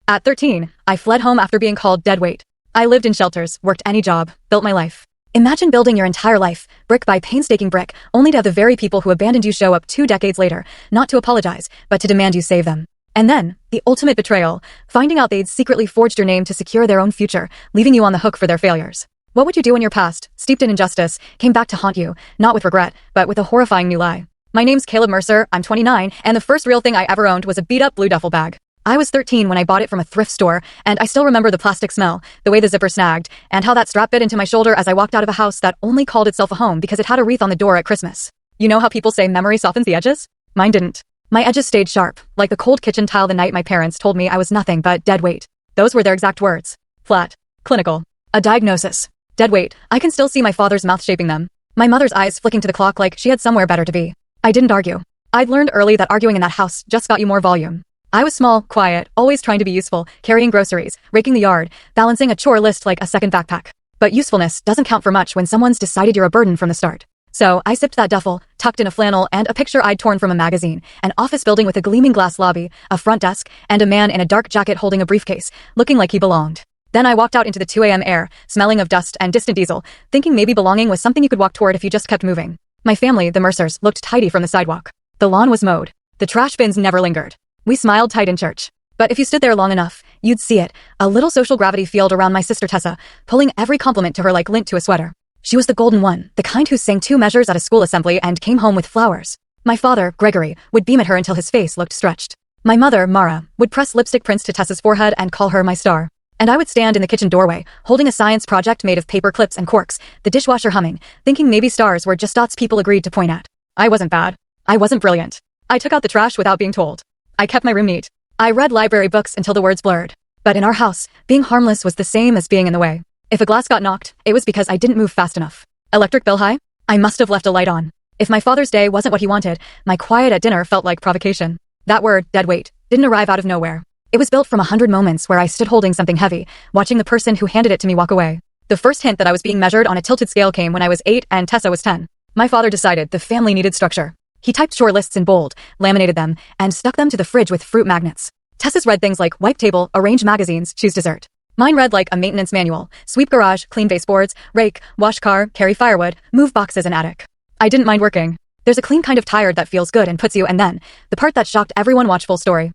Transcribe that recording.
At 13, I fled home after being called dead weight. I lived in shelters, worked any job, built my life. Imagine building your entire life, brick by painstaking brick, only to have the very people who abandoned you show up 2 decades later, not to apologize, but to demand you save them. And then, the ultimate betrayal, finding out they'd secretly forged your name to secure their own future, leaving you on the hook for their failures. What would you do when your past, steeped in injustice, came back to haunt you, not with regret, but with a horrifying new lie? My name's Caleb Mercer, I'm 29, and the first real thing I ever owned was a beat-up blue duffel bag. I was 13 when I bought it from a thrift store, and I still remember the plastic smell, the way the zipper snagged, and how that strap bit into my shoulder as I walked out of a house that only called itself a home because it had a wreath on the door at Christmas. You know how people say memory softens the edges? Mine didn't. My edges stayed sharp, like the cold kitchen tile the night my parents told me I was nothing but dead weight. Those were their exact words. Flat. Clinical. A diagnosis. Dead weight. I can still see my father's mouth shaping them. My mother's eyes flicking to the clock like she had somewhere better to be. I didn't argue. I'd learned early that arguing in that house just got you more volume. I was small, quiet, always trying to be useful, carrying groceries, raking the yard, balancing a chore list like a second backpack. But usefulness doesn't count for much when someone's decided you're a burden from the start. So I sipped that duffel, tucked in a flannel and a picture I'd torn from a magazine, an office building with a gleaming glass lobby, a front desk, and a man in a dark jacket holding a briefcase, looking like he belonged. Then I walked out into the 2 a.m. air, smelling of dust and distant diesel, thinking maybe belonging was something you could walk toward if you just kept moving. My family, the Mercers, looked tidy from the sidewalk. The lawn was mowed. The trash bins never lingered. We smiled tight in church. But if you stood there long enough, you'd see it, a little social gravity field around my sister Tessa, pulling every compliment to her like lint to a sweater. She was the golden one, the kind who sang 2 measures at a school assembly and came home with flowers. My father, Gregory, would beam at her until his face looked stretched. My mother, Mara, would press lipstick prints to Tessa's forehead and call her my star. And I would stand in the kitchen doorway, holding a science project made of paper clips and corks, the dishwasher humming, thinking maybe stars were just dots people agreed to point at. I wasn't bad. I wasn't brilliant. I took out the trash without being told. I kept my room neat. I read library books until the words blurred. But in our house, being harmless was the same as being in the way. If a glass got knocked, it was because I didn't move fast enough. Electric bill high? I must have left a light on. If my father's day wasn't what he wanted, my quiet at dinner felt like provocation. That word, dead weight, didn't arrive out of nowhere. It was built from 100 moments where I stood holding something heavy, watching the person who handed it to me walk away. The first hint that I was being measured on a tilted scale came when I was 8 and Tessa was 10. My father decided the family needed structure. He typed chore lists in bold, laminated them, and stuck them to the fridge with fruit magnets. Tessa's read things like wipe table, arrange magazines, choose dessert. Mine read like a maintenance manual, sweep garage, clean baseboards, rake, wash car, carry firewood, move boxes and attic. I didn't mind working. There's a clean kind of tired that feels good and puts you, and then, the part that shocked everyone, watch full story.